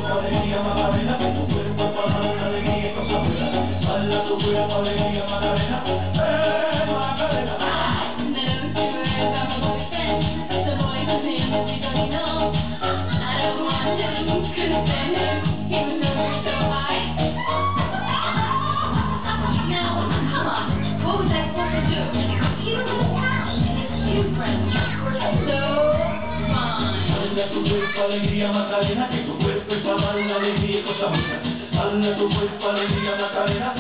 cuerpo, alegría, Macarena, que tu cuerpo es para dar alegría y cosas buenas. Baila tu cuerpo, alegría, Macarena, Macarena. The notes about my boyfriend, the boy whose name is Vitorino. I don't want him, couldn't stand him, he was so high. Now, come on, what was I supposed to do? He was in town, and his few friends were so fine. Baila tu cuerpo, alegría, Macarena, que tu cuerpo es para dar alegría y cosas buenas. Baila tu cuerpo, alegría, Macarena.